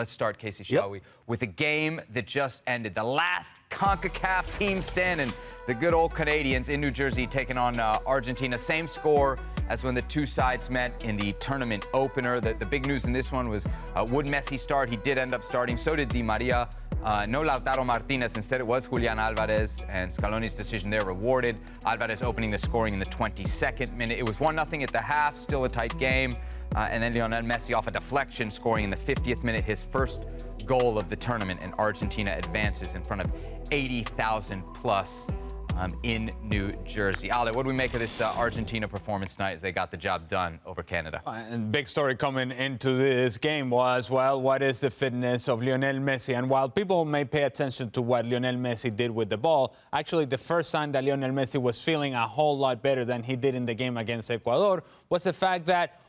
Let's start, Casey, shall we, with a game that just ended. The last CONCACAF team standing, the good old Canadians in New Jersey taking on Argentina. Same score as when the two sides met in the tournament opener. The big news in this one was would Messi start? He did end up starting. So did Di Maria. No Lautaro Martinez. Instead, it was Julian Alvarez, and Scaloni's decision there rewarded. Alvarez opening the scoring in the 22nd minute. It was 1-0 at the half, still a tight game. And then Lionel Messi off a deflection, scoring in the 50th minute, his first goal of the tournament, and Argentina advances in front of 80,000 plus in New Jersey. Ale, what do we make of this Argentina performance tonight as they got the job done over Canada? And big story coming into this game was, well, what is the fitness of Lionel Messi? And while people may pay attention to what Lionel Messi did with the ball, actually the first sign that Lionel Messi was feeling a whole lot better than he did in the game against Ecuador was the fact that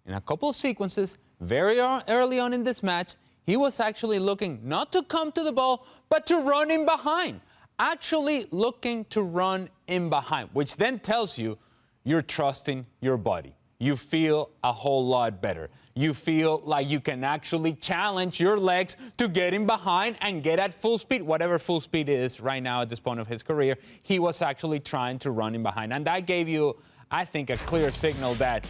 in a couple of sequences, very early on in this match, he was actually looking not to come to the ball, but to run in behind. Actually looking to run in behind, which then tells you you're trusting your body. You feel a whole lot better. You feel like you can actually challenge your legs to get in behind and get at full speed, whatever full speed is right now at this point of his career. He was actually trying to run in behind. And that gave you, I think, a clear signal that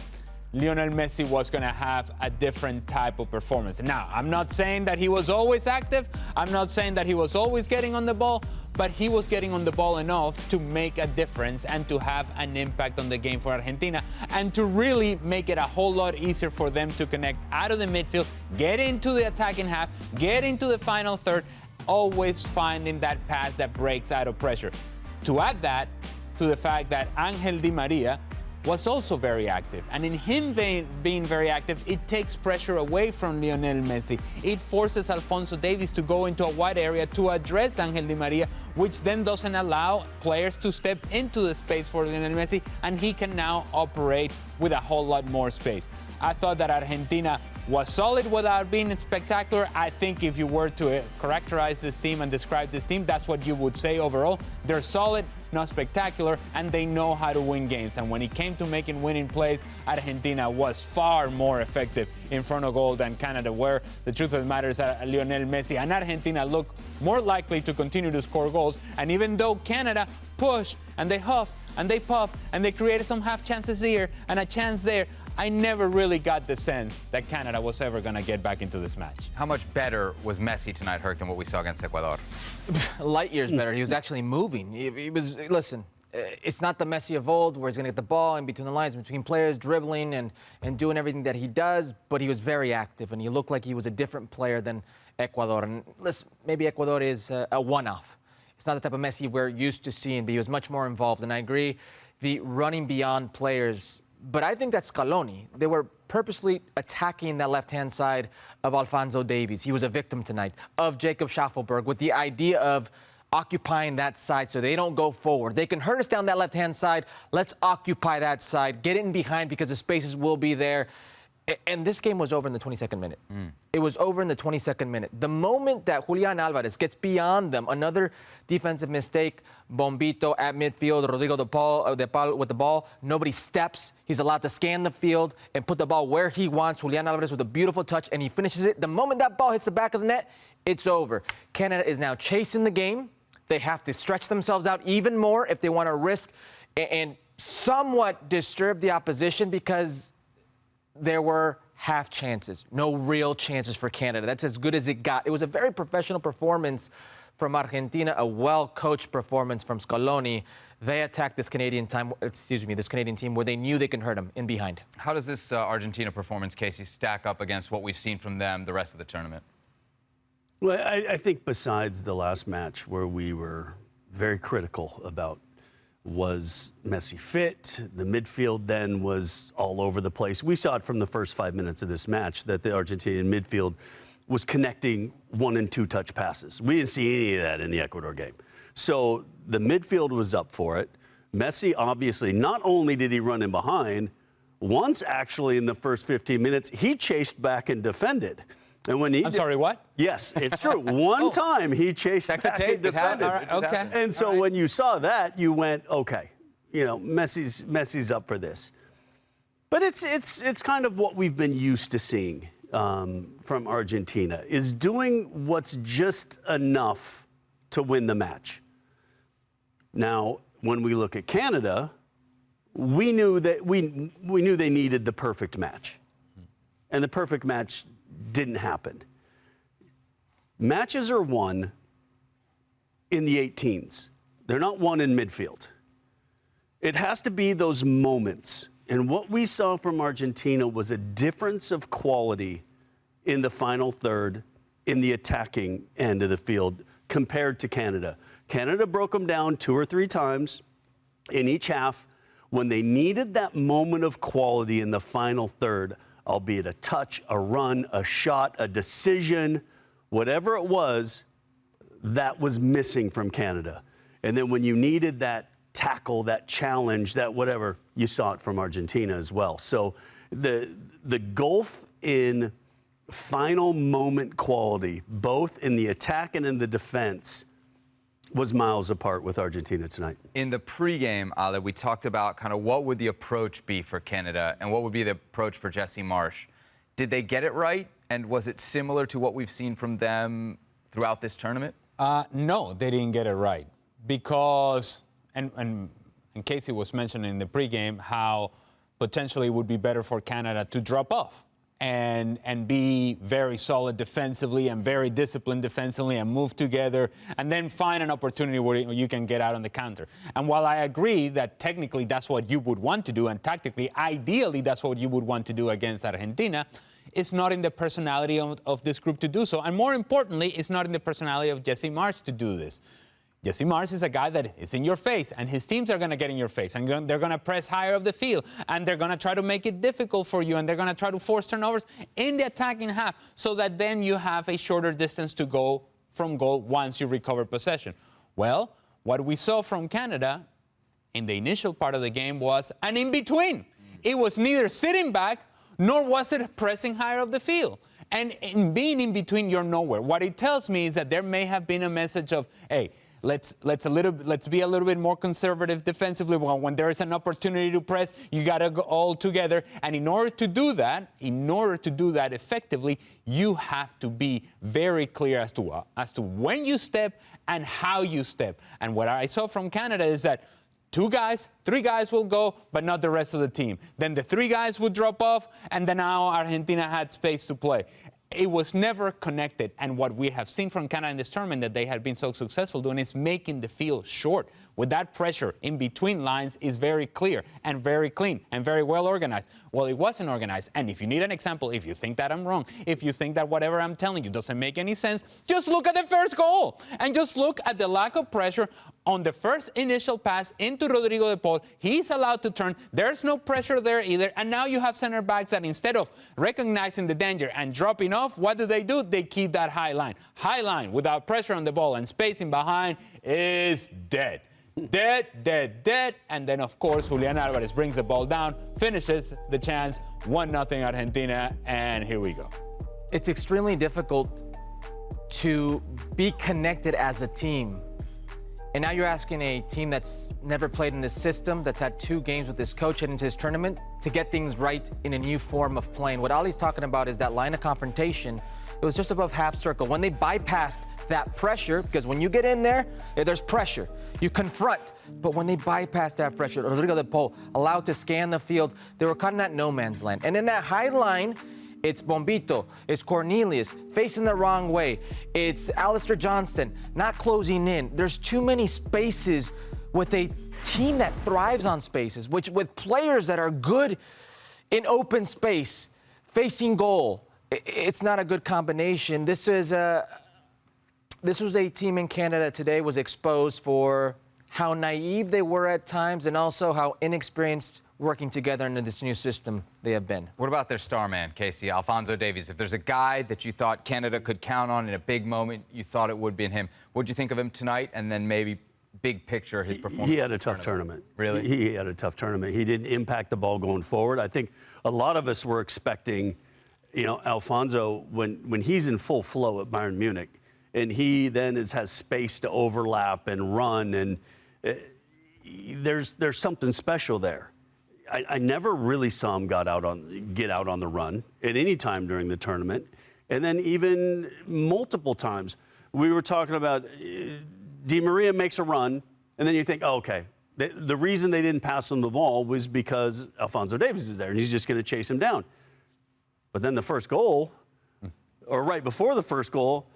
Lionel Messi was going to have a different type of performance. Now, I'm not saying that he was always active. I'm not saying that he was always getting on the ball, but he was getting on the ball enough to make a difference and to have an impact on the game for Argentina and to really make it a whole lot easier for them to connect out of the midfield, get into the attacking half, get into the final third, always finding that pass that breaks out of pressure. To add that to the fact that Angel Di Maria was also very active. And in him being very active, it takes pressure away from Lionel Messi. It forces Alphonso Davies to go into a wide area to address Angel Di Maria, which then doesn't allow players to step into the space for Lionel Messi, and he can now operate with a whole lot more space. I thought that Argentina was solid without being spectacular. I think if you were to characterize this team and describe this team, that's what you would say overall. They're solid, not spectacular, and they know how to win games. And when it came to making winning plays, Argentina was far more effective in front of goal than Canada were. The truth of the matter is that Lionel Messi and Argentina look more likely to continue to score goals. And even though Canada pushed and they huffed and they puffed and they created some half chances here and a chance there, I never really got the sense that Canada was ever going to get back into this match. How much better was Messi tonight, Herc, than what we saw against Ecuador? Light years better. He was actually moving. He was, listen, it's not the Messi of old where he's going to get the ball in between the lines, between players, dribbling and doing everything that he does, but he was very active, and he looked like he was a different player than Ecuador. And listen, maybe Ecuador is a one-off. It's not the type of Messi we're used to seeing, but he was much more involved. And I agree, the running beyond players. But I think that's Scaloni. They were purposely attacking that left-hand side of Alphonso Davies. He was a victim tonight of Jacob Schaffelberg with the idea of occupying that side so they don't go forward. They can hurt us down that left-hand side. Let's occupy that side, get it in behind because the spaces will be there. And this game was over in the 22nd minute. It was over in the 22nd minute. The moment that Julian Alvarez gets beyond them, another defensive mistake, Bombito at midfield, Rodrigo de Paul with the ball, nobody steps. He's allowed to scan the field and put the ball where he wants. Julian Alvarez with a beautiful touch, and he finishes it. The moment that ball hits the back of the net, it's over. Canada is now chasing the game. They have to stretch themselves out even more if they want to risk and somewhat disturb the opposition because there were half chances, no real chances for Canada. That's as good as it got. It was a very professional performance from Argentina, a well-coached performance from Scaloni. They attacked this Canadian team where they knew they can hurt them in behind. How does this Argentina performance, Casey, stack up against what we've seen from them the rest of the tournament? Well, I think besides the last match where we were very critical about was Messi fit? The midfield then was all over the place. We saw it from the first 5 minutes of this match that the Argentinian midfield was connecting 1- and 2-touch passes. We didn't see any of that in the Ecuador game. So the midfield was up for it. Messi, obviously, not only did he run in behind, once actually in the first 15 minutes, he chased back and defended. And when he I'm sorry, what? Yes, it's true. One time he chased back and defended. All right, okay. And so when you saw that, you went, okay, you know, Messi's up for this. But it's kind of what we've been used to seeing from Argentina is doing what's just enough to win the match. Now, when we look at Canada, we knew that we knew they needed the perfect match, and the perfect match didn't happen. Matches are won in the 18s. They're not won in midfield. It has to be those moments. And what we saw from Argentina was a difference of quality in the final third, in the attacking end of the field, compared to Canada. Canada broke them down 2 or 3 times in each half when they needed that moment of quality in the final third, albeit a touch, a run, a shot, a decision, whatever it was, that was missing from Canada. And then when you needed that tackle, that challenge, that whatever, you saw it from Argentina as well. So the gulf in final moment quality, both in the attack and in the defense, was miles apart with Argentina tonight. In the pregame, Ale, we talked about kind of what would the approach be for Canada and what would be the approach for Jesse Marsch. Did they get it right? And was it similar to what we've seen from them throughout this tournament? No, they didn't get it right because, and Casey was mentioning in the pregame how potentially it would be better for Canada to drop off and be very solid defensively and very disciplined defensively and move together and then find an opportunity where you can get out on the counter. And while I agree that technically that's what you would want to do and tactically, ideally that's what you would want to do against Argentina, it's not in the personality of this group to do so. And more importantly, it's not in the personality of Jesse Marsch to do this. Jesse Marsch is a guy that is in your face, and his teams are going to get in your face, and they're going to press higher up the field, and they're going to try to make it difficult for you, and they're going to try to force turnovers in the attacking half so that then you have a shorter distance to go from goal once you recover possession. Well, what we saw from Canada in the initial part of the game was an in-between. It was neither sitting back nor was it pressing higher up the field. And in being in between, you're nowhere. What it tells me is that there may have been a message of, hey, let's be a little bit more conservative defensively. When there is an opportunity to press, you got to go all together. And in order to do that effectively, you have to be very clear as to when you step and how you step. And what I saw from Canada is that 3 guys will go, but not the rest of the team. Then the 3 guys would drop off, and then now Argentina had space to play. It was never connected. And what we have seen from Canada in this tournament that they have been so successful doing is making the field short. With that pressure in between lines is very clear and very clean and very well organized. Well, it wasn't organized. And if you need an example, if you think that I'm wrong, if you think that whatever I'm telling you doesn't make any sense, just look at the first goal and just look at the lack of pressure on the first initial pass into Rodrigo de Paul. He's allowed to turn. There's no pressure there either. And now you have center backs that instead of recognizing the danger and dropping off, what do? They keep that high line. High line without pressure on the ball and spacing behind is dead. Dead. And then, of course, Julian Alvarez brings the ball down, finishes the chance, 1-0 Argentina, and here we go. It's extremely difficult to be connected as a team. And now you're asking a team that's never played in this system, that's had 2 games with this coach heading into this tournament, to get things right in a new form of playing. What Ali's talking about is that line of confrontation. It was just above half circle. When they bypassed that pressure, because when you get in there, there's pressure. You confront. But when they bypassed that pressure, Rodrigo de Paul allowed to scan the field, they were caught in that no man's land. And in that high line, it's Bombito, it's Cornelius facing the wrong way. It's Alistair Johnston not closing in. There's too many spaces with a team that thrives on spaces, which with players that are good in open space, facing goal. It's not a good combination. This was a team in Canada today was exposed for how naive they were at times and also how inexperienced working together into this new system they have been. What about their star man, Casey, Alphonso Davies? If there's a guy that you thought Canada could count on in a big moment, you thought it would be in him. What'd you think of him tonight? And then maybe big picture, his performance. He had a tough tournament. Really? He had a tough tournament. He didn't impact the ball going forward. I think a lot of us were expecting, Alphonso, when he's in full flow at Bayern Munich, and he then has space to overlap and run, and there's something special there. I never really saw him get out on the run at any time during the tournament. And then even multiple times, we were talking about Di Maria makes a run, and then you think, oh, okay. The reason they didn't pass him the ball was because Alphonso Davies is there, and he's just going to chase him down. But then the first goal, or right before the first goal,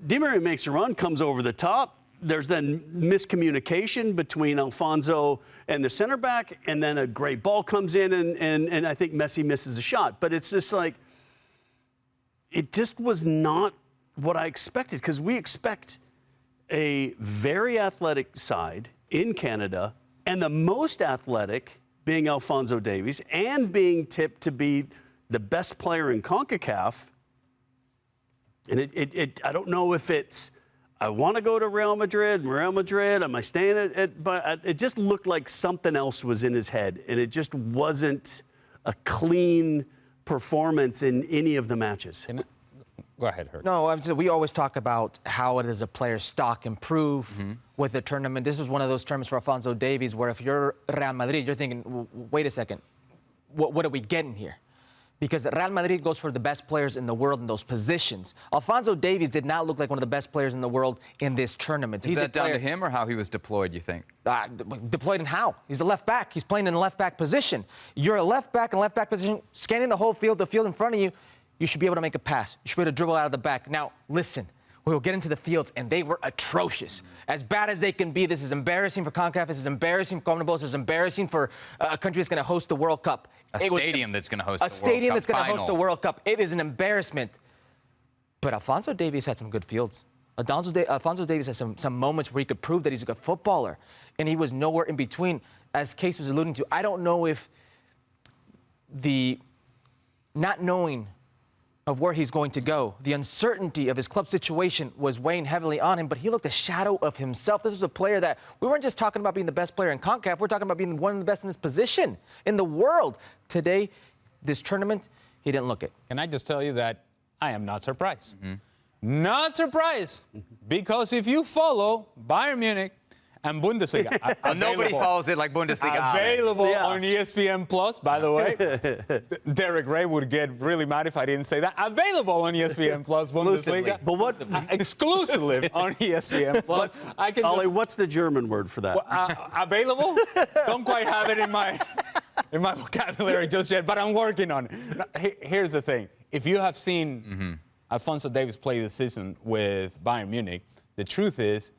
Di Maria makes a run, comes over the top. There's then miscommunication between Alphonso and the center back, and then a great ball comes in, and I think Messi misses a shot. But it's just like, it just was not what I expected, because we expect a very athletic side in Canada, and the most athletic being Alphonso Davies, and being tipped to be the best player in CONCACAF. And I don't know if it's, I want to go to Real Madrid, am I staying but it just looked like something else was in his head, and it just wasn't a clean performance in any of the matches. Go ahead, Herc. No, we always talk about how it is a player's stock improve with the tournament. This was one of those tournaments for Alphonso Davies where if you're Real Madrid, you're thinking, wait a second, what are we getting here? Because Real Madrid goes for the best players in the world in those positions. Alphonso Davies did not look like one of the best players in the world in this tournament. Is that down to him or how he was deployed, you think? Deployed in how? He's a left back. He's playing in a left back position. You're a left back in left back position, scanning the whole field, the field in front of you. You should be able to make a pass. You should be able to dribble out of the back. Now, listen, we'll get into the fields, and they were atrocious. As bad as they can be, this is embarrassing for CONCACAF. This is embarrassing for CONMEBOL. This is embarrassing for a country that's going to host the World Cup. A stadium that's going to host the World Cup. A stadium that's going to host final. the World Cup. It is an embarrassment. But Alphonso Davies had some good fields. Alphonso Davies had some moments where he could prove that he's a good footballer, and he was nowhere in between. As Case was alluding to, I don't know if the not knowing of where he's going to go, the uncertainty of his club situation was weighing heavily on him, but he looked a shadow of himself. This was a player that we weren't just talking about being the best player in CONCACAF, we're talking about being one of the best in this position in the world. Today, this tournament, he didn't look it. Can I just tell you that I am not surprised? Not surprised, because if you follow Bayern Munich and Bundesliga, Nobody follows it like Bundesliga. Available on ESPN Plus, by the way. Derek Ray would get really mad if I didn't say that. Available on ESPN Plus, Bundesliga. But what? Exclusively on ESPN Plus. Ollie, what's the German word for that? Available? Don't quite have it in my vocabulary just yet, but I'm working on it. Here's the thing. If you have seen Alphonso Davies play this season with Bayern Munich, the truth is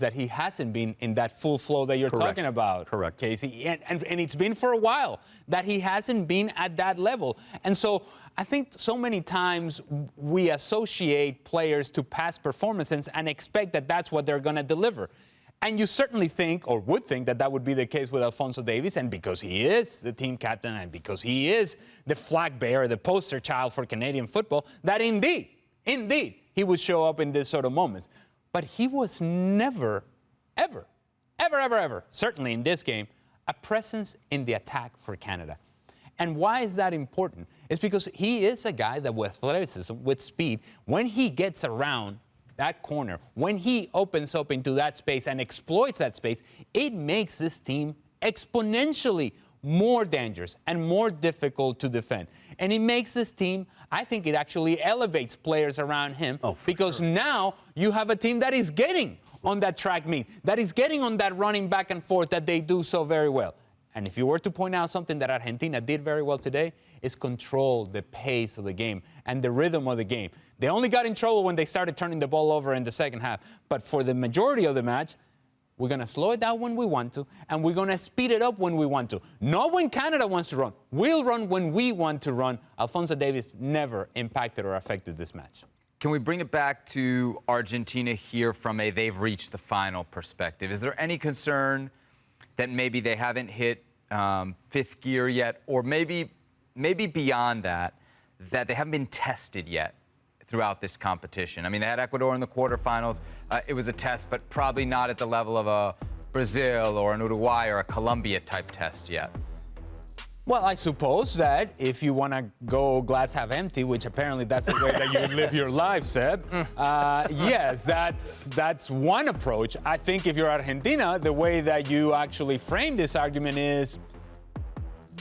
that he hasn't been in that full flow that you're talking about. Correct. Casey. And it's been for a while that he hasn't been at that level. And so I think so many times we associate players to past performances and expect that that's what they're going to deliver. And you certainly think, or would think, that that would be the case with Alphonso Davies, and because he is the team captain and because he is the flag bearer, the poster child for Canadian football, that indeed, he would show up in this sort of moments. But he was never, ever, certainly in this game, a presence in the attack for Canada. And why is that important? It's because he is a guy that with athleticism, with speed, when he gets around that corner, when he opens up into that space and exploits that space, it makes this team exponentially more dangerous and more difficult to defend. And it makes this team, I think it actually elevates players around him, because now you have a team that is getting on that track meet, that is getting on that running back and forth that they do so very well. And if you were to point out something that Argentina did very well today, is control the pace of the game and the rhythm of the game. They only got in trouble when they started turning the ball over in the second half. But for the majority of the match, we're going to slow it down when we want to, and we're going to speed it up when we want to. Not when Canada wants to run. We'll run when we want to run. Alphonso Davies never impacted or affected this match. Can we bring it back to Argentina here from a they've reached the final perspective? Is there any concern that maybe they haven't hit fifth gear yet, or maybe beyond that, that they haven't been tested yet throughout this competition? I mean, they had Ecuador in the quarterfinals. It was a test, but probably not at the level of a Brazil or an Uruguay or a Colombia type test yet. Well, I suppose that if you want to go glass half empty, which apparently that's the way that you live your life, Seb, yes, that's one approach. I think if you're Argentina, the way that you actually frame this argument is,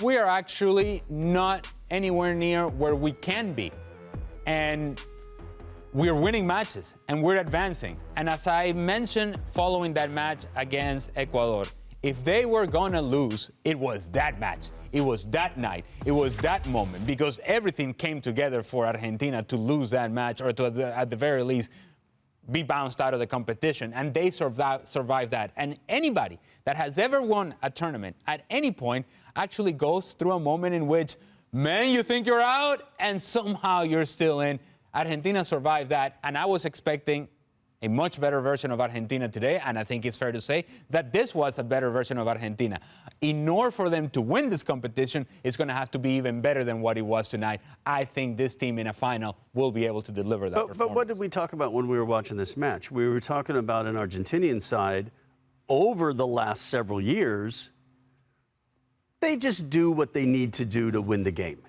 we are actually not anywhere near where we can be. And we're winning matches and we're advancing. And as I mentioned following that match against Ecuador, if they were gonna lose, it was that match. It was that night. It was that moment, because everything came together for Argentina to lose that match, or to, at the very least, be bounced out of the competition. And they survived that. And anybody that has ever won a tournament at any point actually goes through a moment in which, man, you think you're out and somehow you're still in. Argentina survived that, and I was expecting a much better version of Argentina today, and I think it's fair to say that this was a better version of Argentina. In order for them to win this competition, it's going to have to be even better than what it was tonight. I think this team in a final will be able to deliver that performance. But what did we talk about when we were watching this match? We were talking about an Argentinian side over the last several years. They just do what they need to do to win the game.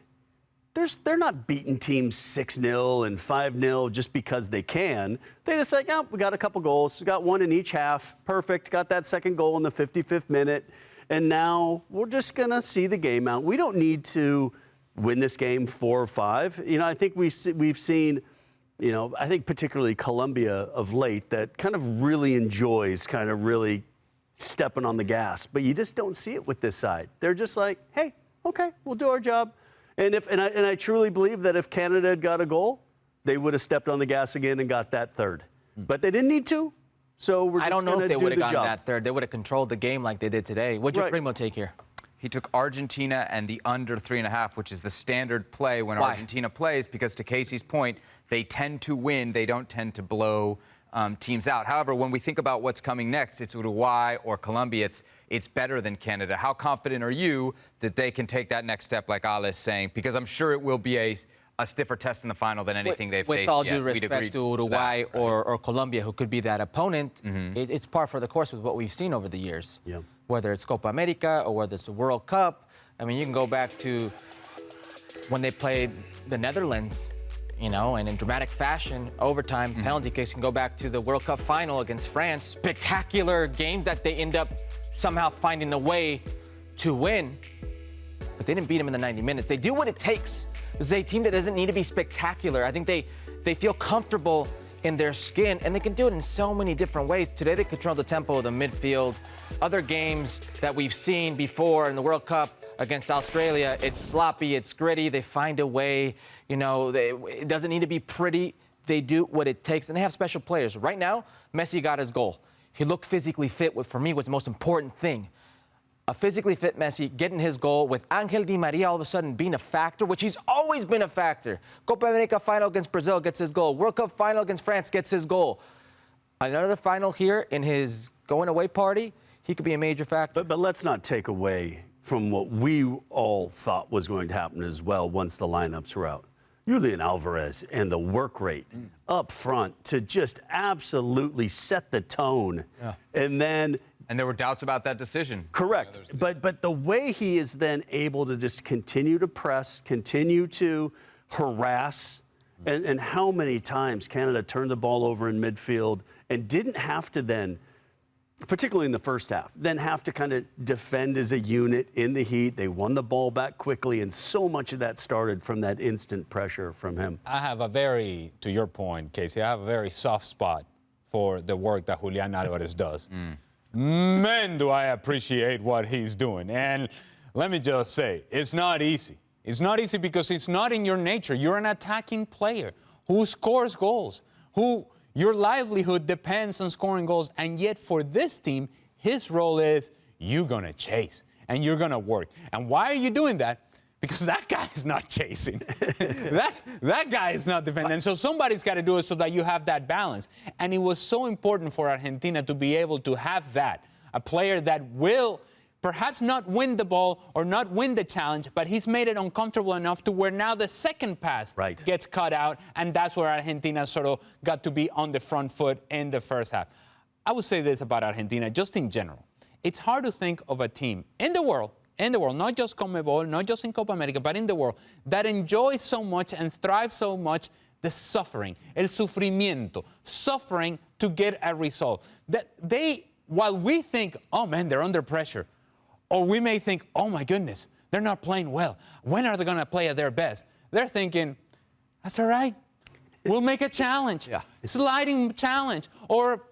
They're not beating teams 6-0 and 5-0 just because they can. They just like, oh, we got a couple goals. We got one in each half. Perfect. Got that second goal in the 55th minute. And now we're just going to see the game out. We don't need to win this game 4 or 5. You know, I think we've seen, you know, I think particularly Colombia of late that kind of really enjoys kind of really stepping on the gas. But you just don't see it with this side. They're just like, hey, okay, we'll do our job. And I truly believe that if Canada had got a goal, they would have stepped on the gas again and got that third. But they didn't need to, so we're just going to do the job. I don't know if they would have gotten that third. They would have controlled the game like they did today. What'd your primo take here? He took Argentina and the under 3.5, which is the standard play when Argentina plays, because to Casey's point, they tend to win. They don't tend to blow teams out. However, when we think about what's coming next, it's Uruguay or Colombia. It's better than Canada. How confident are you that they can take that next step, like Ale is saying? Because I'm sure it will be a stiffer test in the final than anything they've faced yet. With all due respect to Uruguay or Colombia, who could be that opponent, it's par for the course with what we've seen over the years. Yeah. Whether it's Copa America or whether it's the World Cup. I mean, you can go back to when they played the Netherlands, you know, and in dramatic fashion, overtime, penalty kicks. Can go back to the World Cup final against France. Spectacular games that they end up somehow finding a way to win. But they didn't beat them in the 90 minutes. They do what it takes. This is a team that doesn't need to be spectacular. I think they feel comfortable in their skin, and they can do it in so many different ways. Today, they control the tempo of the midfield. Other games that we've seen before in the World Cup against Australia, it's sloppy, it's gritty. They find a way, you know, it doesn't need to be pretty. They do what it takes, and they have special players. Right now, Messi got his goal. He looked physically fit, which for me was the most important thing. A physically fit Messi getting his goal with Angel Di Maria all of a sudden being a factor, which he's always been a factor. Copa America final against Brazil gets his goal. World Cup final against France gets his goal. Another final here in his going away party, he could be a major factor. But let's not take away from what we all thought was going to happen as well once the lineups were out. Julian Alvarez and the work rate up front to just absolutely set the tone. Yeah. And there were doubts about that decision. Correct. But the way he is then able to just continue to press, continue to harass, and how many times Canada turned the ball over in midfield and didn't have to then, particularly in the first half, then have to kind of defend as a unit in the heat. They won the ball back quickly, and so much of that started from that instant pressure from him. I have to your point, Casey, I have a very soft spot for the work that Julian Alvarez does. Man, do I appreciate what he's doing. And let me just say, it's not easy. It's not easy because it's not in your nature. You're an attacking player who scores goals, who your livelihood depends on scoring goals. And yet for this team, his role is you're going to chase and you're going to work. And why are you doing that? Because that guy is not chasing. that guy is not defending. And so somebody's got to do it so that you have that balance. And it was so important for Argentina to be able to have that. A player that will perhaps not win the ball or not win the challenge, but he's made it uncomfortable enough to where now the second pass gets cut out. And that's where Argentina sort of got to be on the front foot in the first half. I would say this about Argentina, just in general. It's hard to think of a team in the world, not just CONMEBOL, not just in Copa America, but in the world, that enjoys so much and thrives so much the suffering, el sufrimiento, suffering to get a result. That they, while we think, oh man, they're under pressure, or we may think, oh my goodness, They're not playing well. When are they going to play at their best? They're thinking, that's all right. We'll make a challenge. Sliding challenge. Or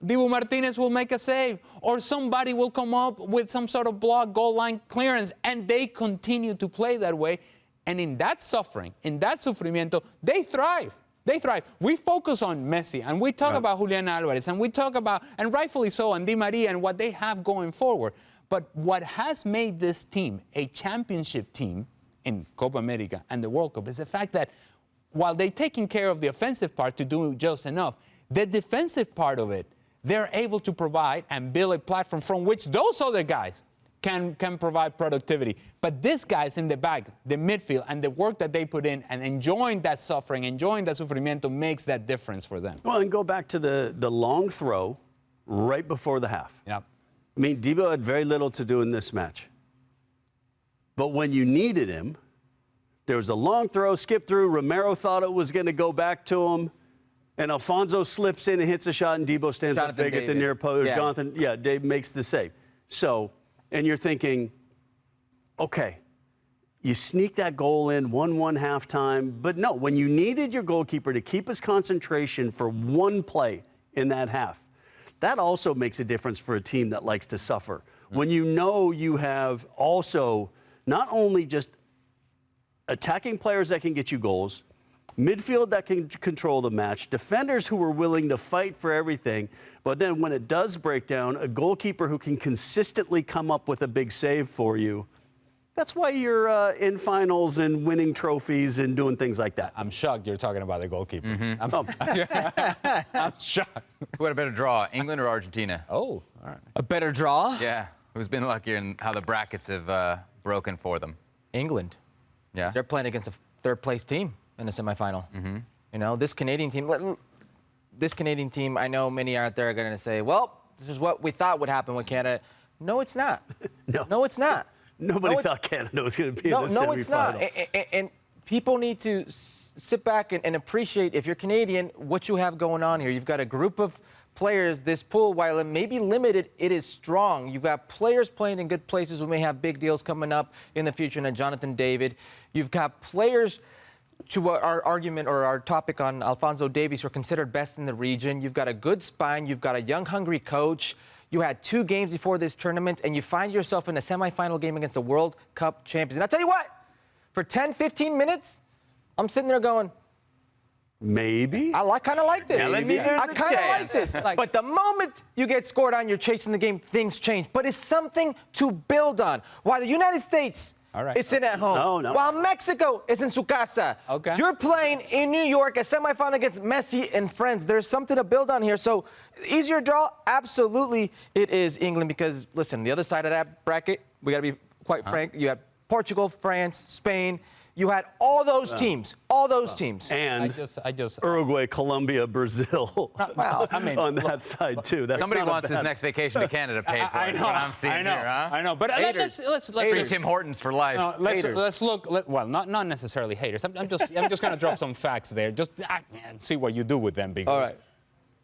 Dibu Martinez will make a save. Or somebody will come up with some sort of block, goal line clearance. And they continue to play that way. And in that suffering, in that sufrimiento, they thrive. They thrive. We focus on Messi, and we talk about Julian Alvarez, and we talk about, and rightfully so, and Di Maria and what they have going forward. But what has made this team a championship team in Copa America and the World Cup is the fact that while they're taking care of the offensive part to do just enough, the defensive part of it, they're able to provide and build a platform from which those other guys can provide productivity. But these guys in the back, the midfield, and the work that they put in and enjoying that suffering, enjoying that sufrimiento makes that difference for them. Well, and go back to the long throw right before the half. Yep. I mean, Debo had very little to do in this match. But when you needed him, there was a long throw, skip through. Romero thought it was going to go back to him. And Alfonso slips in and hits a shot, and Debo stands up big at the near post. Yeah. Dave makes the save. So, and you're thinking, okay, you sneak that goal in 1-1 halftime. But no, when you needed your goalkeeper to keep his concentration for one play in that half, that also makes a difference for a team that likes to suffer. When you know you have also not only just attacking players that can get you goals, midfield that can control the match, defenders who are willing to fight for everything, but then when it does break down, a goalkeeper who can consistently come up with a big save for you. That's why you're in finals and winning trophies and doing things like that. I'm shocked you're talking about the goalkeeper. I'm shocked. Who had a better draw, England or Argentina? Oh, all right. A better draw? Yeah. Who's been luckier in how the brackets have broken for them? England. Yeah. They're playing against a third-place team in the semifinal. You know, this Canadian team, I know many out there are going to say, well, this is what we thought would happen with Canada. No, it's not. No, it's not. Nobody thought Canada was going to be in the semifinal. No, it's not. And people need to sit back and appreciate, if you're Canadian, what you have going on here. You've got a group of players. This pool, while it may be limited, it is strong. You've got players playing in good places who may have big deals coming up in the future, and Jonathan David. You've got players, to our argument or our topic on Alphonso Davies, who are considered best in the region. You've got a good spine. You've got a young, hungry coach. You had 2 games before this tournament, and you find yourself in a semifinal game against the World Cup champions. And I'll tell you what, for 10, 15 minutes, I'm sitting there going, maybe. I kind of like this. Telling me there's I a kind of like chance. this. But the moment you get scored on, you're chasing the game, things change. But it's something to build on. While the United States is sitting at home, while Mexico is in su casa, you're playing in New York, a semifinal against Messi and friends. There's something to build on here. So, easier draw? Absolutely it is England, because, listen, the other side of that bracket, we got to be quite frank, you had Portugal, France, Spain. You had all those teams, teams. And I just Uruguay, Colombia, Brazil I mean, on that side, too. That's Somebody wants his next vacation to Canada paid for. I know, what I'm seeing here, huh? I know. But let's Free Tim Hortons for life. let's look. Well, not necessarily haters. I'm just going to drop some facts there. Just see what you do with them. Because all right.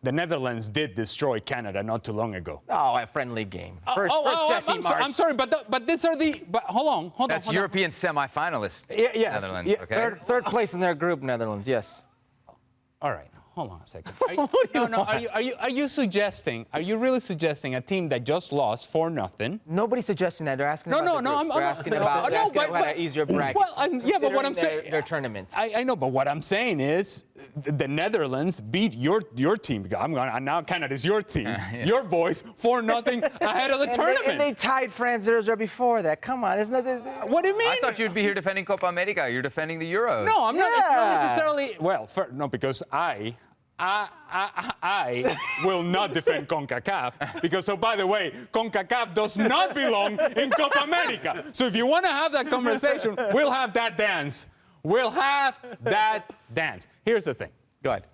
The Netherlands did destroy Canada not too long ago. Oh, a friendly game. First Jesse Marsch. I'm sorry, but these are the. But hold on. That's European semifinalists. Yes. Netherlands. Yeah. Okay. Third place in their group, Netherlands. Yes. All right. Hold on a second. Are you suggesting? Are you really suggesting a team that just lost 4-0? Nobody's suggesting that. They're asking. They're asking about an easier bracket. Well, but what I'm saying, their tournament. I know, but what I'm saying is, the Netherlands beat your team. Now Canada's your team. Your boys 4-0 ahead of the tournament. And they tied France 0-0 before that. Come on, isn't that? What do you mean? I thought you'd be here defending Copa America. You're defending the Euros. No, I'm not. It's not necessarily. Well, because I will not defend CONCACAF because, by the way, CONCACAF does not belong in Copa America. So if you want to have that conversation, we'll have that dance. Here's the thing. Go ahead.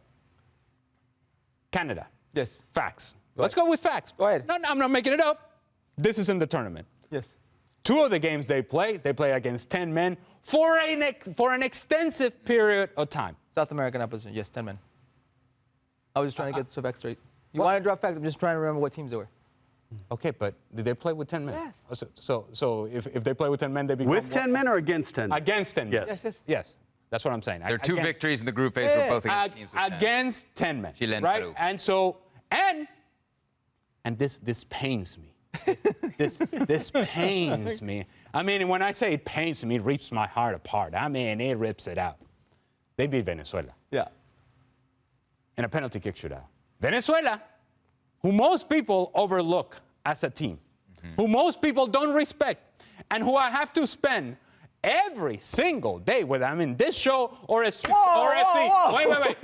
Canada. Yes. Facts. Let's go with facts. Go ahead. No, I'm not making it up. This is in the tournament. Yes. 2 of the games they play against 10 men for an extensive period of time. South American opposition. Yes, 10 men. I was just trying to get the facts straight. You want to drop facts? I'm just trying to remember what teams they were. Okay, but did they play with 10 men? Yes. So if they play with 10 men, they become With 10 men or against 10 men? against 10 men. Yes. Yes. That's what I'm saying. There are two victories in the group phase were both against teams with 10. Against 10 men. Chile and right? Peru. And so, and this pains me. This pains me. I mean, when I say it pains me, it rips my heart apart. I mean, it rips it out. They beat Venezuela. Yeah. In a penalty kick shootout. Venezuela, who most people overlook as a team, who most people don't respect, and who I have to spend every single day with them in this show or FC. Wait.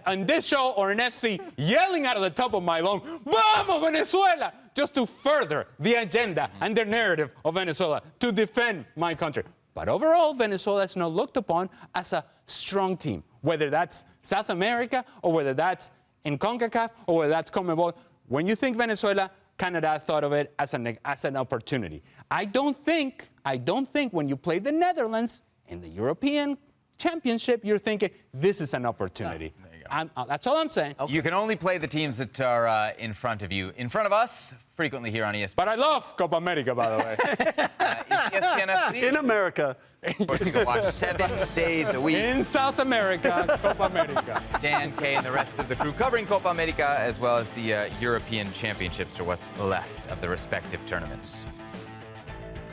On this show or in FC, yelling out of the top of my lungs, "Vamos, Venezuela!" just to further the agenda and the narrative of Venezuela, to defend my country. But overall, Venezuela is not looked upon as a strong team, whether that's South America or whether that's in CONCACAF or whether that's CONMEBOL. When you think Venezuela, Canada thought of it as an opportunity. I don't think when you play the Netherlands in the European Championship, you're thinking this is an opportunity. No, there you go. That's all I'm saying. Okay. You can only play the teams that are in front of you. In front of us, frequently here on ESPN. But I love Copa America, by the way. ESPN FC. In America. You can watch 7 days a week. In South America, Copa America. Dan, Kay, and the rest of the crew covering Copa America as well as the European Championships, or what's left of the respective tournaments.